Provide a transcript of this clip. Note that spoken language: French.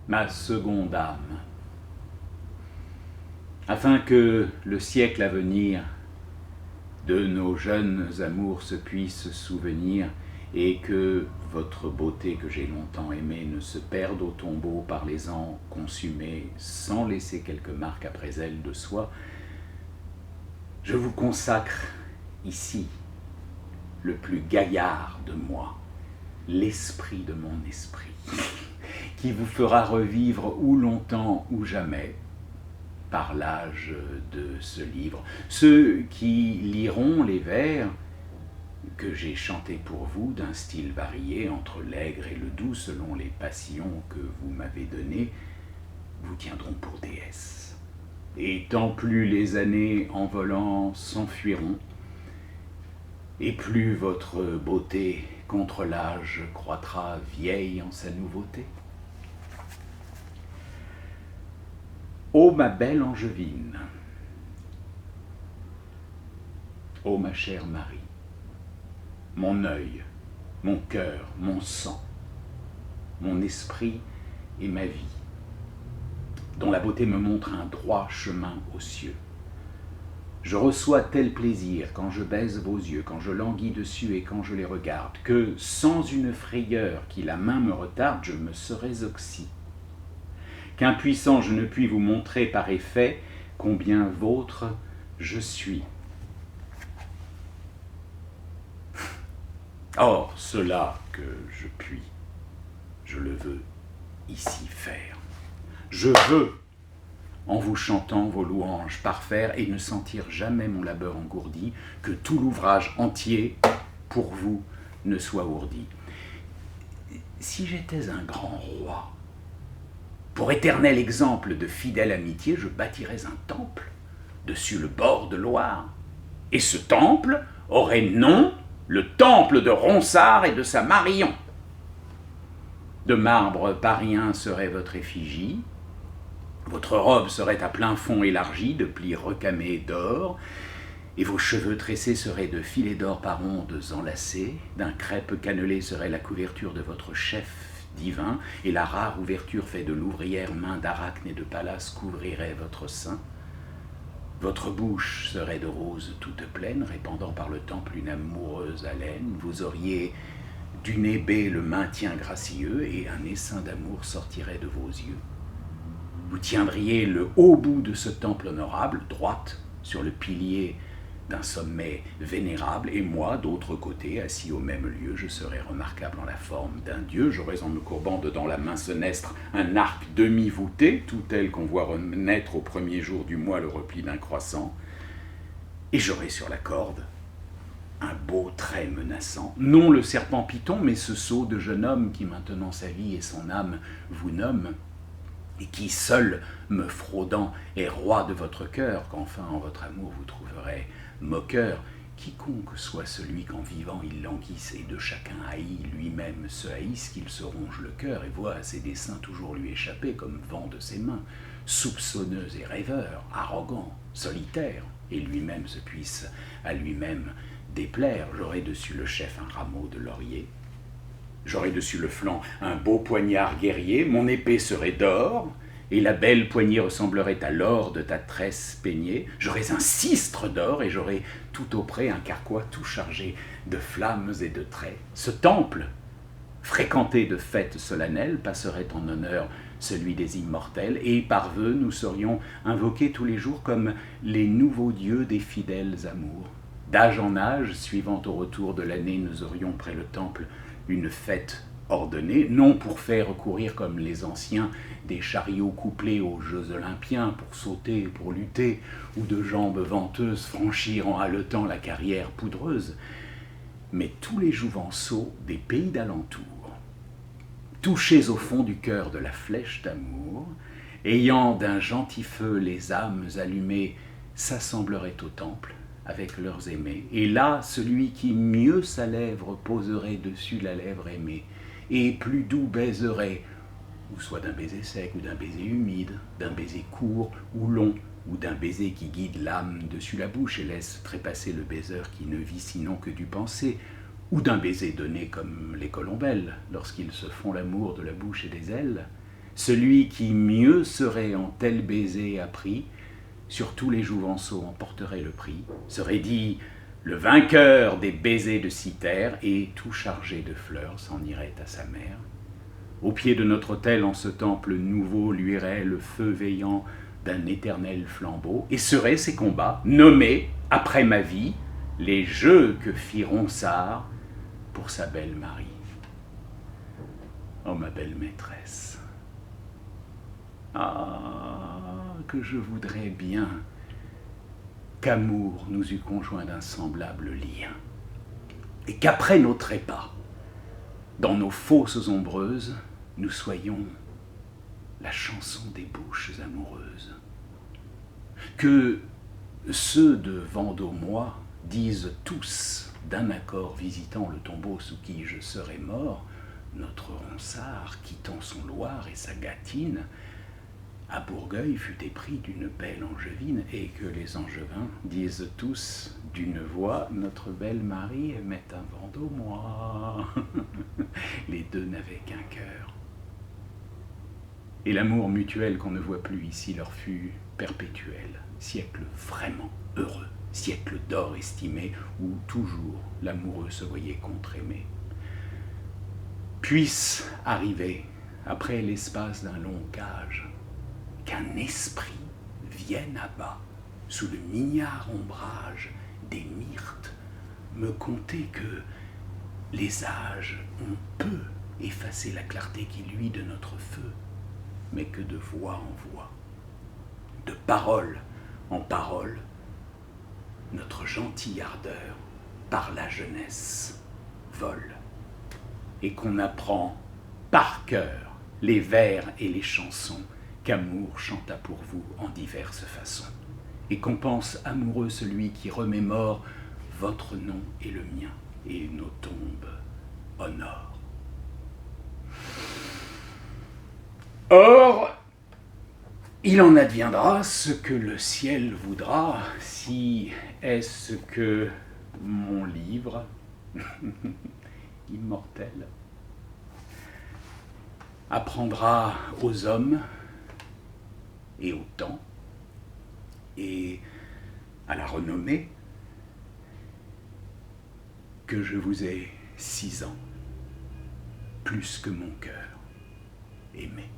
ma seconde âme, afin que le siècle à venir de nos jeunes amours se puisse souvenir et que votre beauté que j'ai longtemps aimée ne se perde au tombeau par les ans consumés sans laisser quelques marques après elle de soi, je vous consacre ici le plus gaillard de moi, l'esprit de mon esprit, qui vous fera revivre ou longtemps ou jamais par l'âge de ce livre. Ceux qui liront les vers que j'ai chantés pour vous d'un style varié entre l'aigre et le doux selon les passions que vous m'avez données, vous tiendront pour déesse. Et tant plus les années en volant s'enfuiront, et plus votre beauté contre l'âge croîtra vieille en sa nouveauté. Ô ma belle Angevine, ô ma chère Marie, mon œil, mon cœur, mon sang, mon esprit et ma vie, dont la beauté me montre un droit chemin aux cieux. Je reçois tel plaisir quand je baise vos yeux, quand je languis dessus et quand je les regarde, que sans une frayeur qui la main me retarde, je me serais oxy. Qu'impuissant je ne puis vous montrer par effet combien vôtre je suis. Or, cela que je puis, je le veux ici faire. Je veux, en vous chantant vos louanges, parfaire et ne sentir jamais mon labeur engourdi, que tout l'ouvrage entier, pour vous, ne soit ourdi. Si j'étais un grand roi, pour éternel exemple de fidèle amitié, je bâtirais un temple dessus le bord de Loire. Et ce temple aurait nom le temple de Ronsard et de sa Marion. De marbre parien serait votre effigie, votre robe serait à plein fond élargie de plis recamés d'or, et vos cheveux tressés seraient de filets d'or par ondes enlacés, d'un crêpe cannelé serait la couverture de votre chef divin, et la rare ouverture faite de l'ouvrière main d'Arachne et de Pallas couvrirait votre sein. Votre bouche serait de rose toute pleine, répandant par le temple une amoureuse haleine. Vous auriez du nébé le maintien gracieux, et un essaim d'amour sortirait de vos yeux. Vous tiendriez le haut bout de ce temple honorable, droite, sur le pilier d'un sommet vénérable, et moi, d'autre côté, assis au même lieu, je serais remarquable en la forme d'un dieu. J'aurais en me courbant dedans la main senestre un arc demi-voûté, tout tel qu'on voit renaître au premier jour du mois le repli d'un croissant, et j'aurais sur la corde un beau trait menaçant, non le serpent Python, mais ce sot de jeune homme qui maintenant sa vie et son âme vous nomme, et qui seul, me fraudant, est roi de votre cœur, qu'enfin en votre amour vous trouverez moqueur, quiconque soit celui qu'en vivant il languisse et de chacun haït lui-même se haïsse, qu'il se ronge le cœur et voit ses desseins toujours lui échapper comme vent de ses mains, soupçonneux et rêveur, arrogant, solitaire, et lui-même se puisse à lui-même déplaire. J'aurai dessus le chef un rameau de laurier, j'aurai dessus le flanc un beau poignard guerrier, mon épée serait d'or, et la belle poignée ressemblerait à l'or de ta tresse peignée. J'aurais un cistre d'or, et j'aurais tout auprès un carquois tout chargé de flammes et de traits. Ce temple, fréquenté de fêtes solennelles, passerait en honneur celui des immortels, et par vœux nous serions invoqués tous les jours comme les nouveaux dieux des fidèles amours. D'âge en âge, suivant au retour de l'année, nous aurions près le temple une fête ordonnée, non pour faire courir comme les anciens des chariots couplés aux jeux olympiens, pour sauter, pour lutter, ou de jambes venteuses franchir en haletant la carrière poudreuse, mais tous les jouvenceaux des pays d'alentour, touchés au fond du cœur de la flèche d'amour, ayant d'un gentil feu les âmes allumées, s'assembleraient au temple avec leurs aimés. Et là, celui qui mieux sa lèvre poserait dessus la lèvre aimée, et plus doux baiserait, ou soit d'un baiser sec, ou d'un baiser humide, d'un baiser court ou long, ou d'un baiser qui guide l'âme dessus la bouche et laisse trépasser le baiseur qui ne vit sinon que du penser, ou d'un baiser donné comme les colombelles, lorsqu'ils se font l'amour de la bouche et des ailes, celui qui mieux serait en tel baiser appris, sur tous les jouvenceaux en porterait le prix, serait dit le vainqueur des baisers de Cythère, et tout chargé de fleurs s'en irait à sa mère. Au pied de notre autel, en ce temple nouveau, luirait le feu veillant d'un éternel flambeau, et seraient ces combats nommés, après ma vie, les jeux que fit Ronsard pour sa belle Marie. Oh, ma belle maîtresse, ah, que je voudrais bien qu'amour nous eût conjoints d'un semblable lien, et qu'après nos trépas, dans nos fosses ombreuses, nous soyons la chanson des bouches amoureuses. Que ceux de Vendômois disent tous, d'un accord visitant le tombeau sous qui je serais mort, notre Ronsard, quittant son Loir et sa Gâtine, à Bourgueil fut épris d'une belle angevine, et que les angevins disent tous d'une voix, notre belle Marie aimait un Vendômois. Les deux n'avaient qu'un cœur. Et l'amour mutuel qu'on ne voit plus ici leur fut perpétuel, siècle vraiment heureux, siècle d'or estimé, où toujours l'amoureux se voyait contre-aimé. Puisse arriver, après l'espace d'un long âge, qu'un esprit vienne à bas, sous le mignard ombrage des myrtes, me conter que les âges ont peu effacé la clarté qui luit de notre feu, mais que de voix en voix, de parole en parole, notre gentille ardeur par la jeunesse vole, et qu'on apprend par cœur les vers et les chansons qu'amour chanta pour vous en diverses façons, et qu'on pense amoureux celui qui remémore votre nom et le mien, et nos tombes honore. Or, il en adviendra ce que le ciel voudra, si est-ce que mon livre immortel apprendra aux hommes et au temps et à la renommée que je vous ai 6 ans, plus que mon cœur aimé.